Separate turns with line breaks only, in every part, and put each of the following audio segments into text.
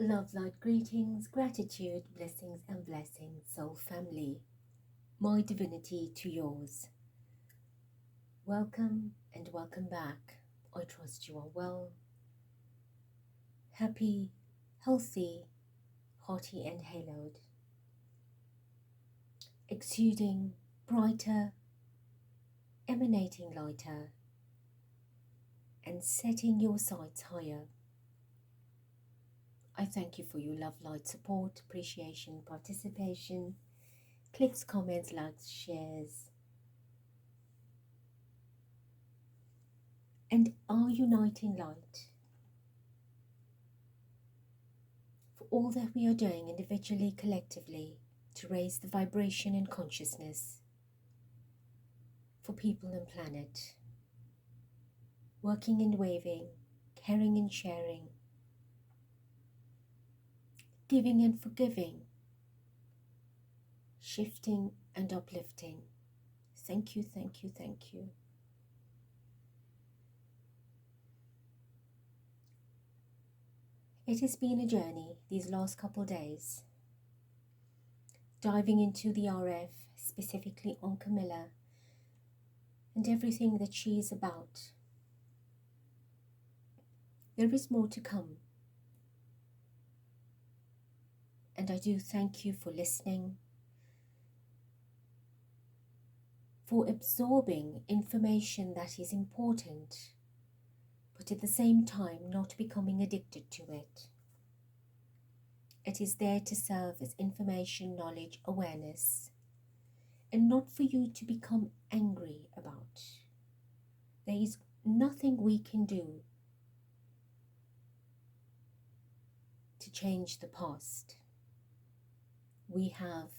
Love light greetings, gratitude, blessings and blessings, soul family. My divinity to yours. Welcome and welcome back. I trust you are well, happy, healthy, hearty and haloed, exuding brighter, emanating lighter, and setting your sights higher. I thank you for your love, light, support, appreciation, participation, clicks, comments, likes, shares, and our uniting light for all that we are doing individually, collectively, to raise the vibration and consciousness for people and planet, working and waving, caring and sharing, giving and forgiving, shifting and uplifting. Thank you, thank you, thank you. It has been a journey these last couple days, diving into the RF, specifically on Camilla, and everything that she is about. There is more to come, and I do thank you for listening, for absorbing information that is important, but at the same time not becoming addicted to it. It is there to serve as information, knowledge, awareness, and not for you to become angry about. There is nothing we can do to change the past. We have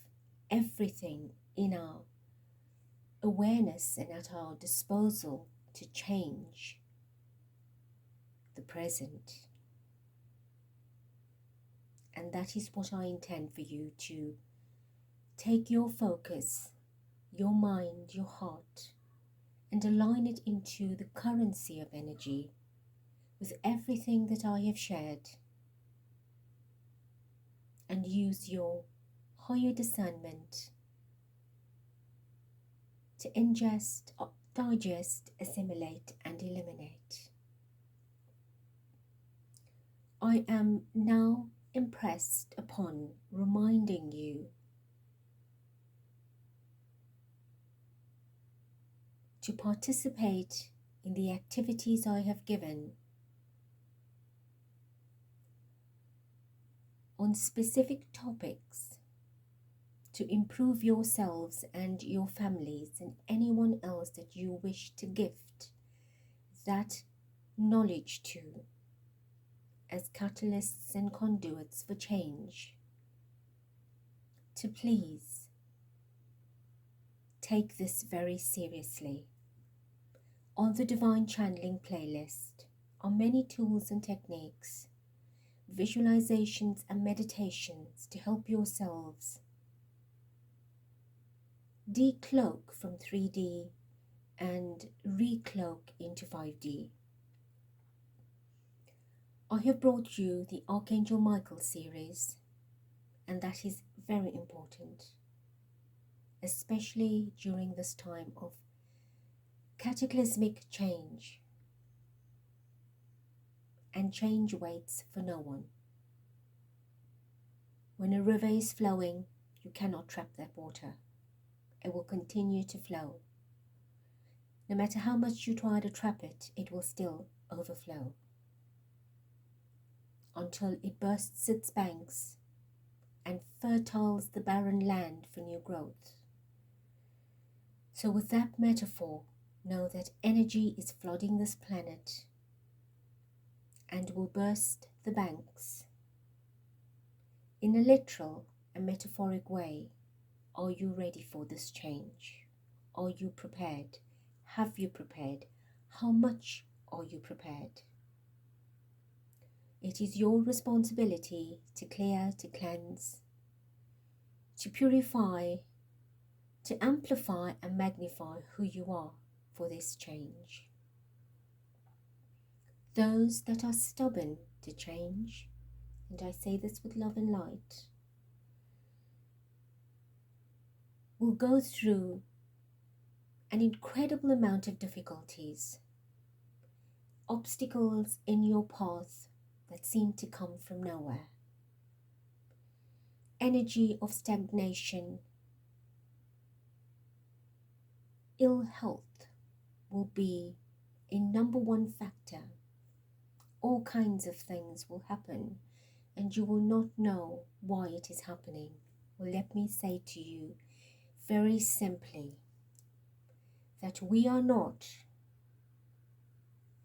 everything in our awareness and at our disposal to change the present. And that is what I intend for you to take your focus, your mind, your heart, and align it into the currency of energy with everything that I have shared, and use your higher discernment to ingest, digest, assimilate, and eliminate. I am now impressed upon reminding you to participate in the activities I have given on specific topics to improve yourselves and your families and anyone else that you wish to gift that knowledge to as catalysts and conduits for change. To please take this very seriously. On the Divine Channeling playlist are many tools and techniques, visualizations and meditations to help yourselves decloak from 3D and recloak into 5D. I have brought you the Archangel Michael series, and that is very important, especially during this time of cataclysmic change. And change waits for no one. When a river is flowing, you cannot trap that water. It will continue to flow. No matter how much you try to trap it, it will still overflow until it bursts its banks and fertiles the barren land for new growth. So with that metaphor, know that energy is flooding this planet and will burst the banks. In a literal and metaphoric way, are you ready for this change? Are you prepared? Have you prepared? How much are you prepared? It is your responsibility to clear, to cleanse, to purify, to amplify and magnify who you are for this change. Those that are stubborn to change, and I say this with love and light, will go through an incredible amount of difficulties, obstacles in your path that seem to come from nowhere, energy of stagnation, ill health will be a number one factor. All kinds of things will happen and you will not know why it is happening. Well, let me say to you very simply that we are not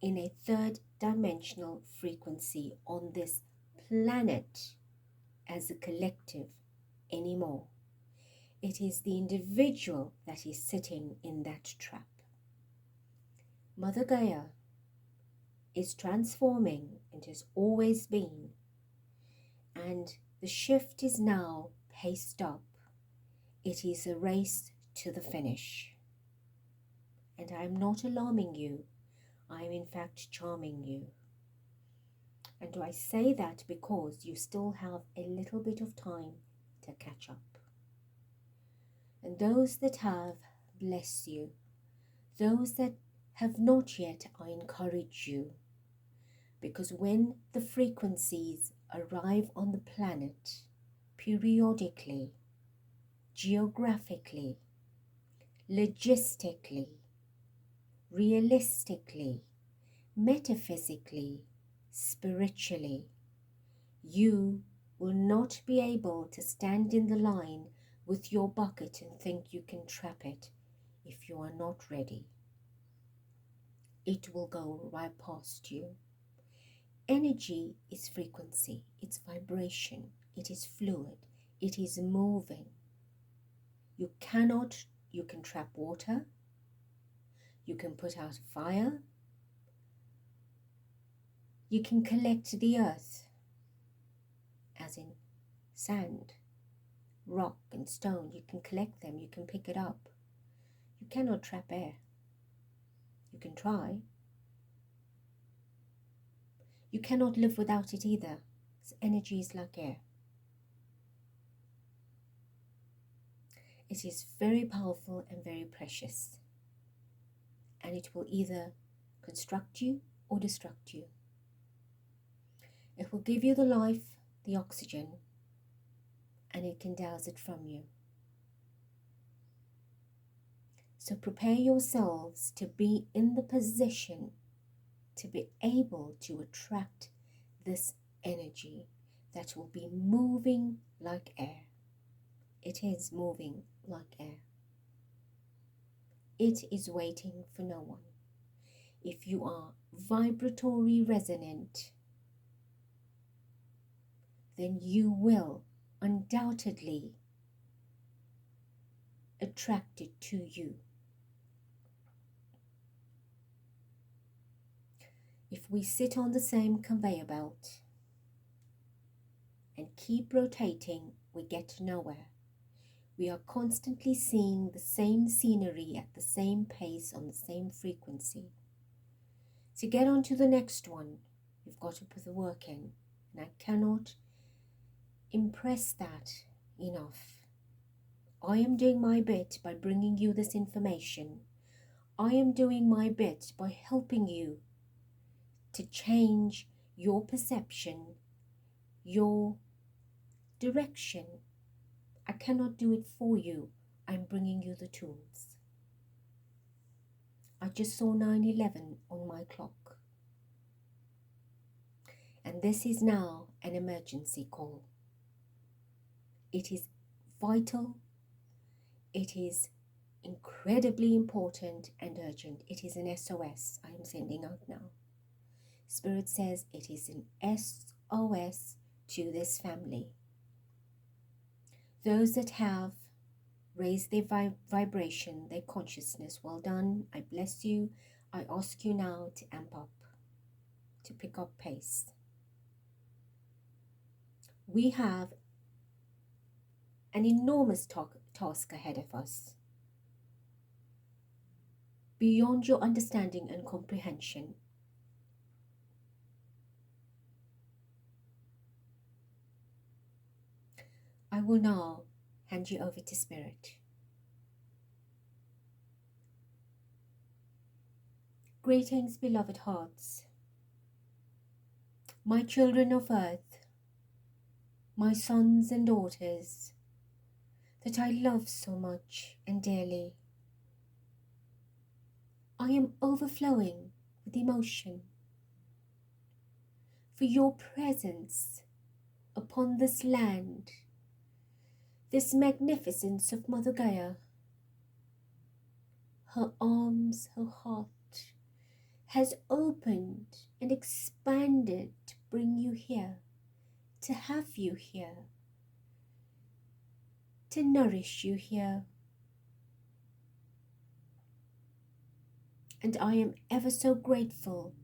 in a third dimensional frequency on this planet as a collective anymore. It is the individual that is sitting in that trap. Mother Gaia is transforming and has always been, and the shift is now paced up. It is a race to the finish. And I am not alarming you, I am in fact charming you. And do I say that because you still have a little bit of time to catch up. And those that have, bless you. Those that have not yet, I encourage you. Because when the frequencies arrive on the planet, periodically, geographically, logistically, realistically, metaphysically, spiritually, you will not be able to stand in the line with your bucket and think you can trap it if you are not ready. It will go right past you. Energy is frequency, it's vibration, it is fluid, it is moving. You can trap water, you can put out a fire, you can collect the earth, as in sand, rock and stone. You can collect them, you can pick it up. You cannot trap air. You can try. You cannot live without it either. Energy is like air. It is very powerful and very precious. And it will either construct you or destruct you. It will give you the life, the oxygen, and it can douse it from you. So prepare yourselves to be in the position to be able to attract this energy that will be moving like air. It is moving like air. It is waiting for no one. If you are vibratory resonant, then you will undoubtedly attract it to you. If we sit on the same conveyor belt and keep rotating, we get nowhere. We are constantly seeing the same scenery at the same pace on the same frequency. To get on to the next one, you've got to put the work in. And I cannot impress that enough. I am doing my bit by bringing you this information. I am doing my bit by helping you to change your perception, your direction. I cannot do it for you. I'm bringing you the tools. I just saw 9/11 on my clock. And this is now an emergency call. It is vital. It is incredibly important and urgent. It is an SOS I am sending out now. Spirit says it is an SOS to this family. Those that have raised their vibration, their consciousness, well done. I bless you. I ask you now to amp up, to pick up pace. We have an enormous task ahead of us, beyond your understanding and comprehension. I will now hand you over to Spirit. Greetings, beloved hearts, my children of earth, my sons and daughters that I love so much and dearly. I am overflowing with emotion for your presence upon this land, this magnificence of Mother Gaia. Her arms, her heart has opened and expanded to bring you here, to have you here, to nourish you here. And I am ever so grateful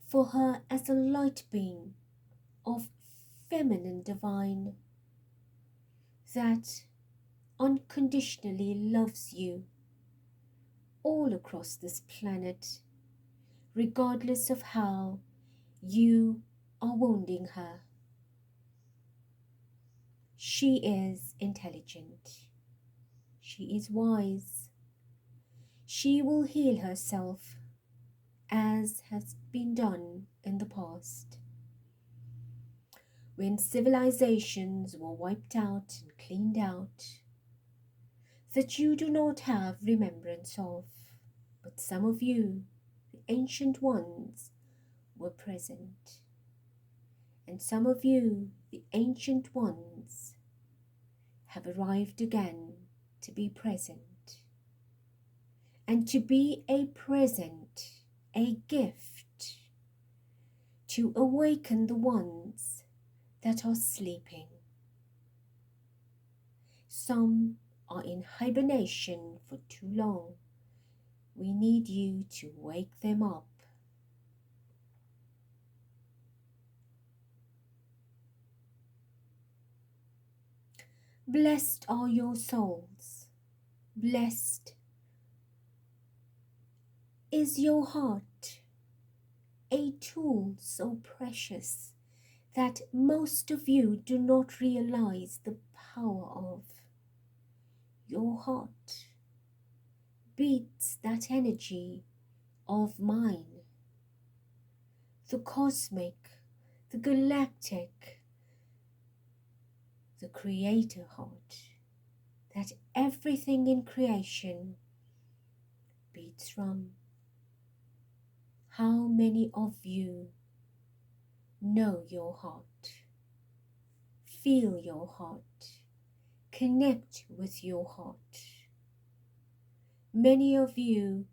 for her as a light being of feminine divine that unconditionally loves you all across this planet, regardless of how you are wounding her. She is intelligent. She is wise. She will heal herself as has been done in the past, when civilizations were wiped out and cleaned out, that you do not have remembrance of, but some of you, the ancient ones, were present. And some of you, the ancient ones, have arrived again to be present. And to be a present, a gift, to awaken the ones that are sleeping. Some are in hibernation for too long. We need you to wake them up. Blessed are your souls. Blessed is your heart, a tool so precious that most of you do not realize the power of. Your heart beats that energy of mine, the cosmic, the galactic, the creator heart, that everything in creation beats from. How many of you know your heart, feel your heart, connect with your heart? Many of you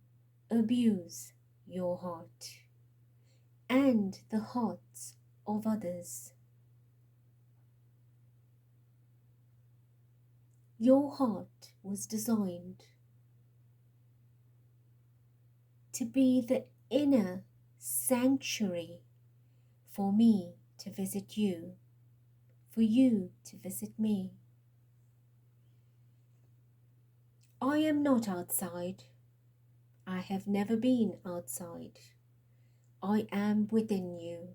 abuse your heart and the hearts of others. Your heart was designed to be the inner sanctuary for me to visit you, for you to visit me. I am not outside. I have never been outside. I am within you,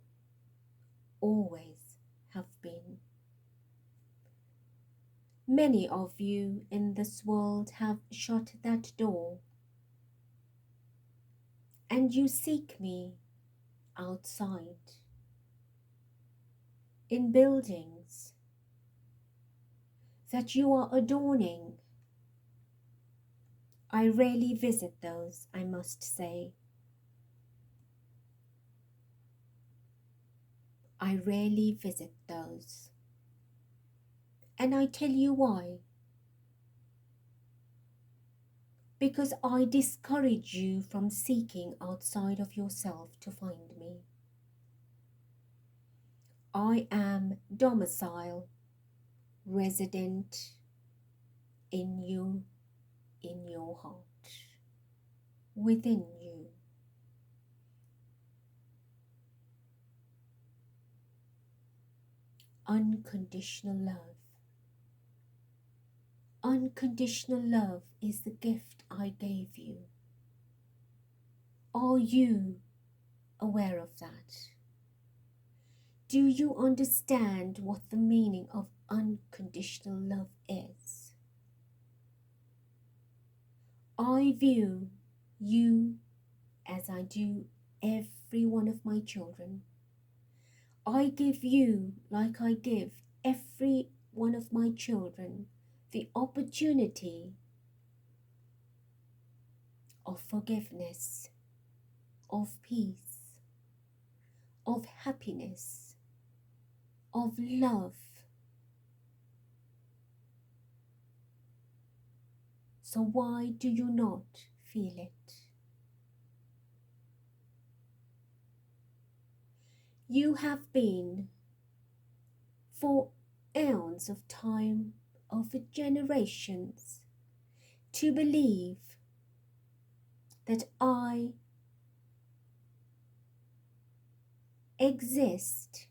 always have been. Many of you in this world have shut that door, and you seek me outside, in buildings that you are adorning. I rarely visit those, I must say. I rarely visit those. And I tell you why. Because I discourage you from seeking outside of yourself to find me. I am domicile, resident in you, in your heart, within you. Unconditional love. Unconditional love is the gift I gave you. Are you aware of that? Do you understand what the meaning of unconditional love is? I view you as I do every one of my children. I give you, like I give every one of my children, the opportunity of forgiveness, of peace, of happiness, of love. So why do you not feel it? You have been, for eons of time, of generations, to believe that I exist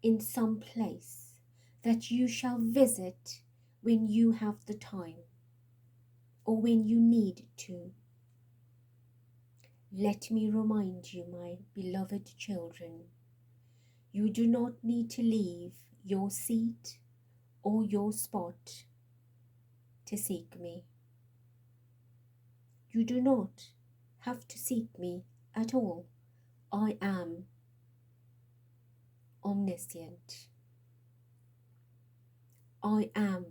in some place that you shall visit when you have the time or when you need to. Let me remind you, my beloved children, you do not need to leave your seat or your spot to seek me. You do not have to seek me at all. I am omniscient. I am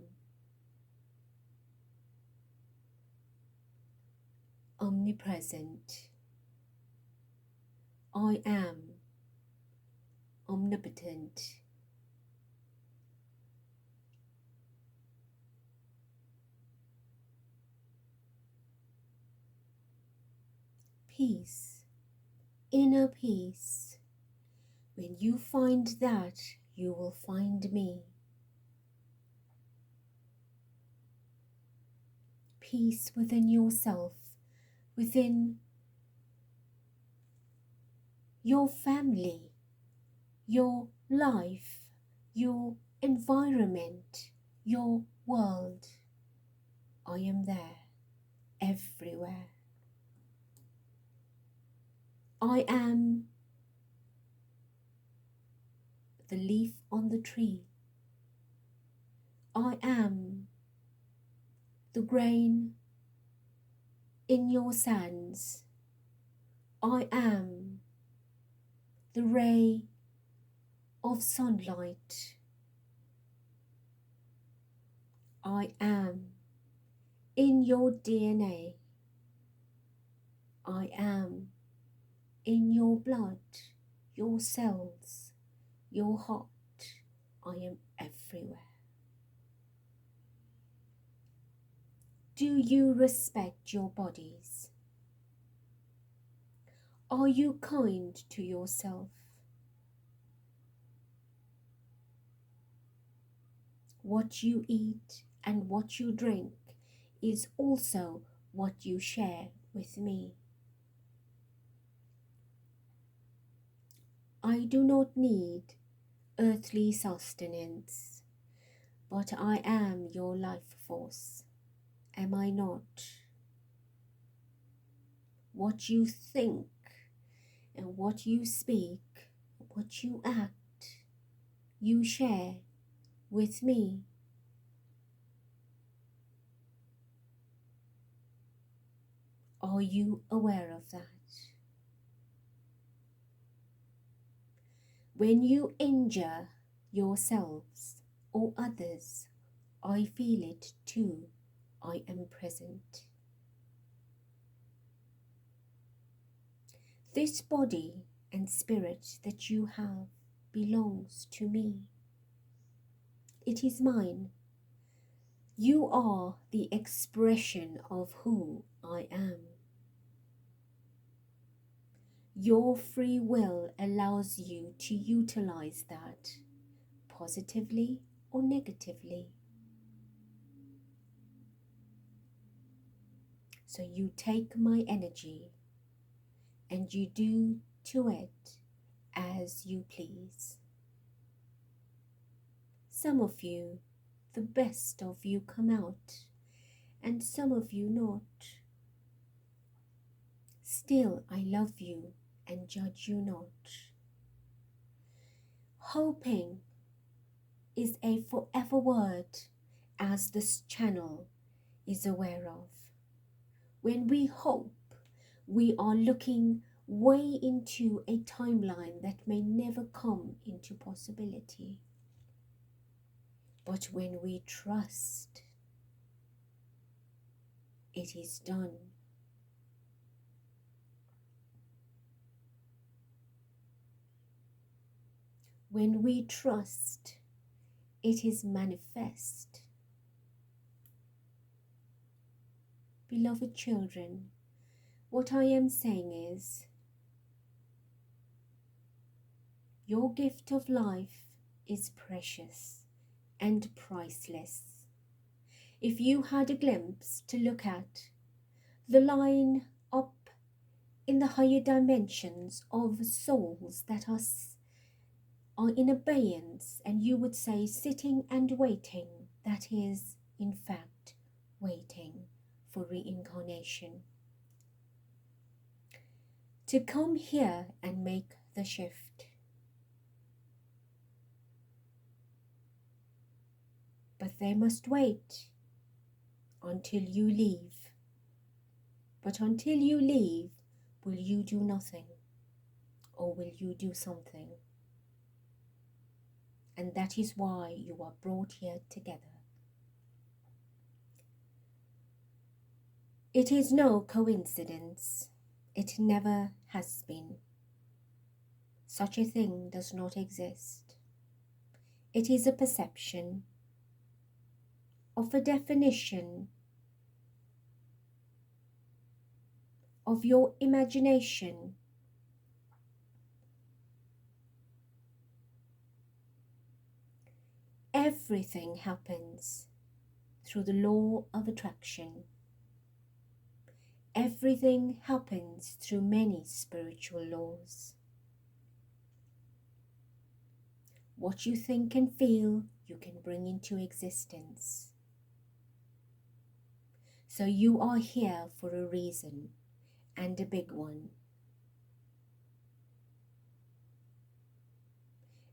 omnipresent. I am omnipotent. Peace, inner peace. When you find that, you will find me. Peace within yourself, within your family, your life, your environment, your world. I am there, everywhere. I am the leaf on the tree. I am the grain in your sands. I am the ray of sunlight. I am in your DNA. I am in your blood, your cells, your heart. I am everywhere. Do you respect your bodies? Are you kind to yourself? What you eat and what you drink is also what you share with me. I do not need earthly sustenance, but I am your life force, am I not? What you think and what you speak, what you act, you share with me. Are you aware of that? When you injure yourselves or others, I feel it too. I am present. This body and spirit that you have belongs to me. It is mine. You are the expression of who I am. Your free will allows you to utilize that positively or negatively. So you take my energy and you do to it as you please. Some of you, the best of you come out, and some of you not. Still I love you and judge you not. Hoping is a forever word, as this channel is aware of. When we hope, we are looking way into a timeline that may never come into possibility. But when we trust, it is done. When we trust, it is manifest. Beloved children, what I am saying is, your gift of life is precious and priceless. If you had a glimpse to look at the line up in the higher dimensions of souls that are in abeyance, and you would say sitting and waiting, that is in fact waiting for reincarnation, to come here and make the shift. But they must wait until you leave. But until you leave, will you do nothing? Or will you do something? And that is why you are brought here together. It is no coincidence. It never has been. Such a thing does not exist. It is a perception of a definition of your imagination. Everything happens through the law of attraction. Everything happens through many spiritual laws. What you think and feel, you can bring into existence. So you are here for a reason, and a big one.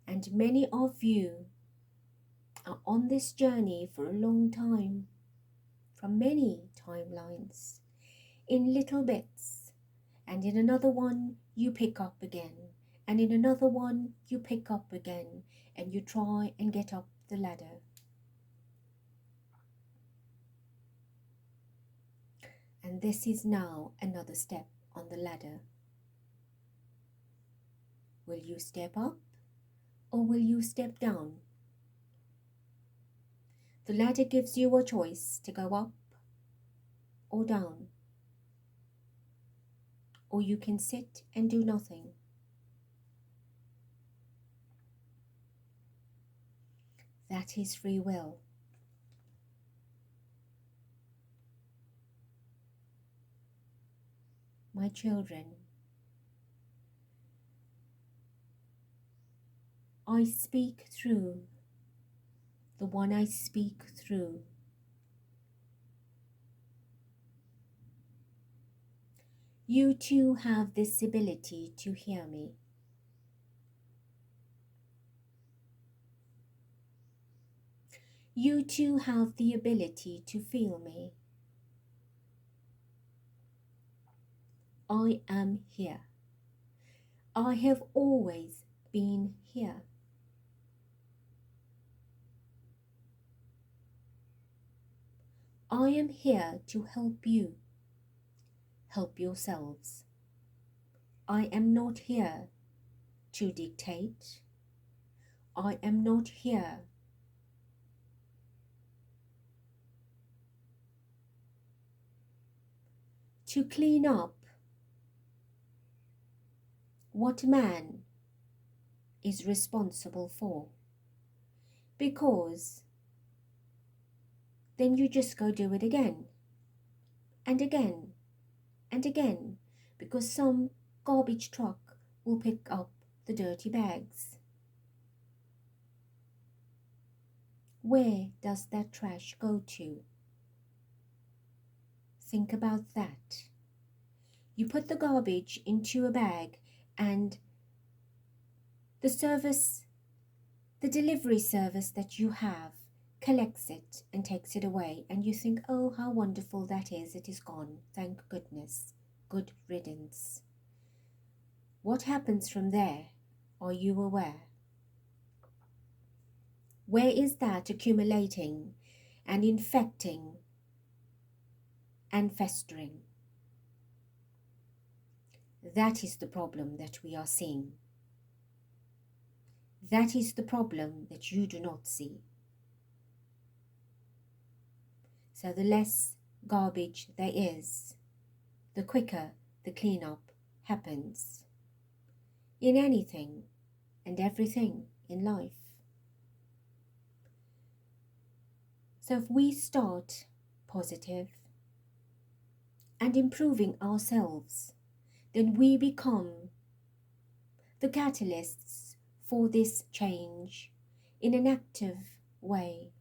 And many of you are on this journey for a long time, from many timelines, in little bits, and in another one you pick up again, and in another one you pick up again, and you try and get up the ladder. And this is now another step on the ladder. Will you step up or will you step down? The ladder gives you a choice to go up or down. Or you can sit and do nothing. That is free will. My children, I speak through the one I speak through. You too have this ability to hear me. You too have the ability to feel me. I am here. I have always been here. I am here to help you. Help yourselves. I am not here to dictate. I am not here to clean up what man is responsible for, because then you just go do it again and again and again, because some garbage truck will pick up the dirty bags. Where does that trash go to? Think about that. You put the garbage into a bag and the service The delivery service that you have collects it and takes it away, and you think, oh, how wonderful that is, it is gone, thank goodness, good riddance. What happens from there? Are you aware? Where is that accumulating and infecting and festering? That is the problem that we are seeing. That is the problem that you do not see. So the less garbage there is, the quicker the cleanup happens in anything and everything in life. So if we start positive and improving ourselves, then we become the catalysts for this change in an active way.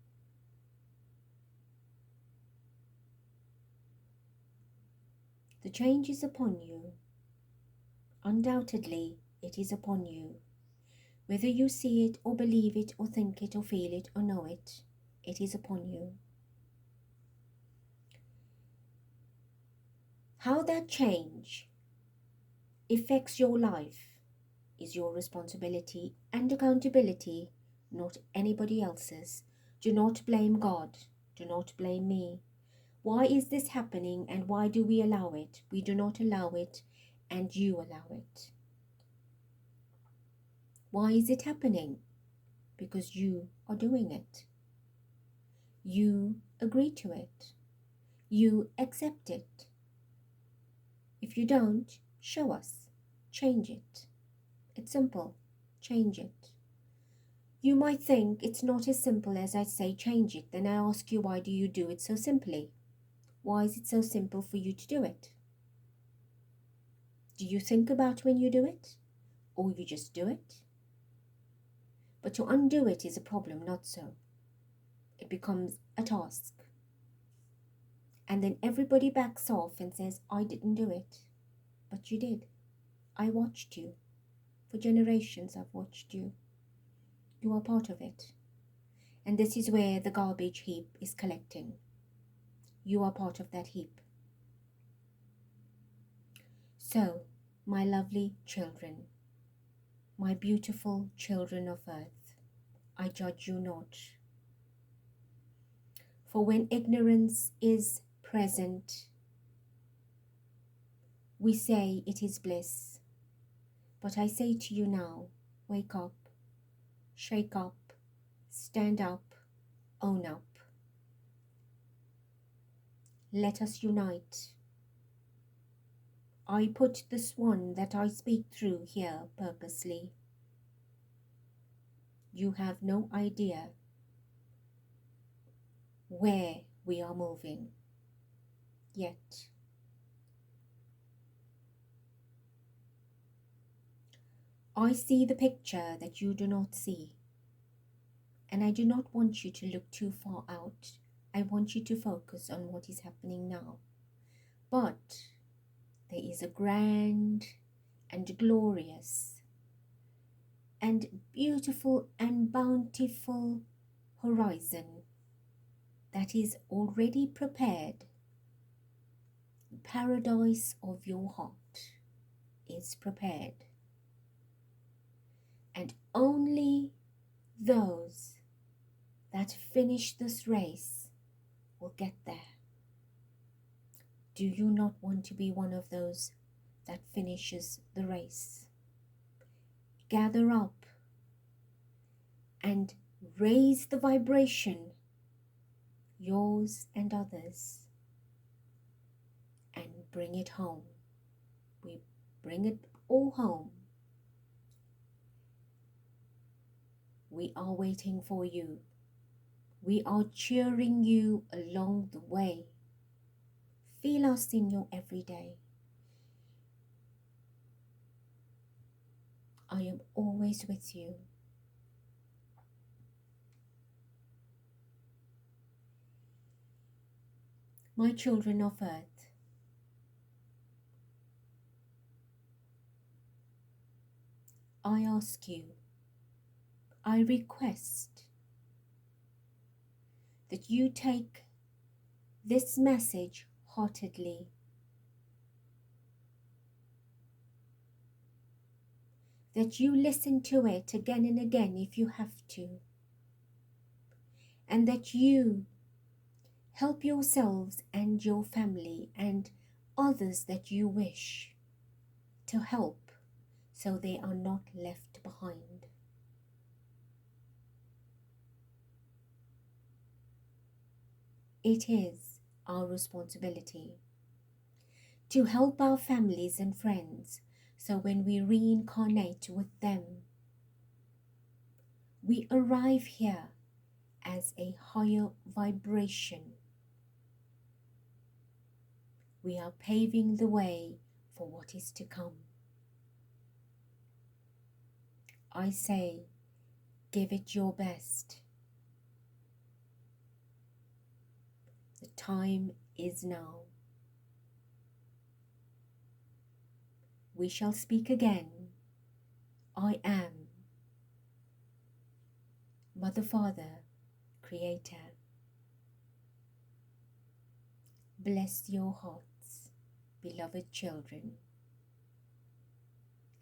The change is upon you. Undoubtedly, it is upon you. Whether you see it or believe it or think it or feel it or know it, it is upon you. How that change affects your life is your responsibility and accountability, not anybody else's. Do not blame God. Do not blame me. Why is this happening and why do we allow it? We do not allow it and you allow it. Why is it happening? Because you are doing it. You agree to it. You accept it. If you don't, show us. Change it. It's simple. Change it. You might think it's not as simple as I say change it. Then I ask you, why do you do it so simply? Why is it so simple for you to do it? Do you think about when you do it? Or you just do it? But to undo it is a problem, not so. It becomes a task. And then everybody backs off and says, I didn't do it. But you did. I watched you. For generations I've watched you. You are part of it. And this is where the garbage heap is collecting. You are part of that heap. So, my lovely children, my beautiful children of earth, I judge you not. For when ignorance is present, we say it is bliss. But I say to you now, wake up, shake up, stand up, own up. Let us unite. I put the swan that I speak through here purposely. You have no idea where we are moving yet. I see the picture that you do not see, and I do not want you to look too far out. I want you to focus on what is happening now. But there is a grand and glorious and beautiful and bountiful horizon that is already prepared. The paradise of your heart is prepared. And only those that finish this race will get there. Do you not want to be one of those that finishes the race? Gather up and raise the vibration, yours and others, and bring it home. We bring it all home. We are waiting for you. We are cheering you along the way. Feel us in your everyday. I am always with you. My children of earth, I ask you, I request that you take this message heartedly, that you listen to it again and again if you have to, and that you help yourselves and your family and others that you wish to help so they are not left behind. It is our responsibility to help our families and friends, so when we reincarnate with them, we arrive here as a higher vibration. We are paving the way for what is to come. I say, give it your best. The time is now. We shall speak again. I am Mother, Father, Creator. Bless your hearts, beloved children.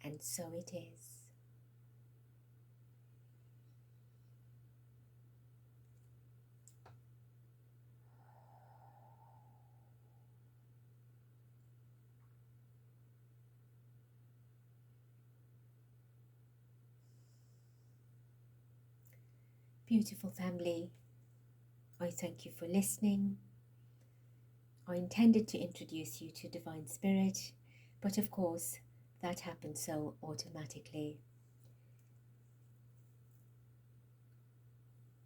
And so it is. Beautiful family, I thank you for listening. I intended to introduce you to Divine Spirit, but of course that happened so automatically.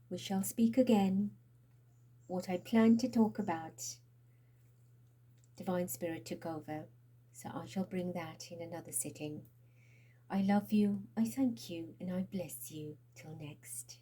We shall speak again. What I planned to talk about, Divine Spirit took over, so I shall bring that in another sitting. I love you, I thank you, and I bless you. Till next.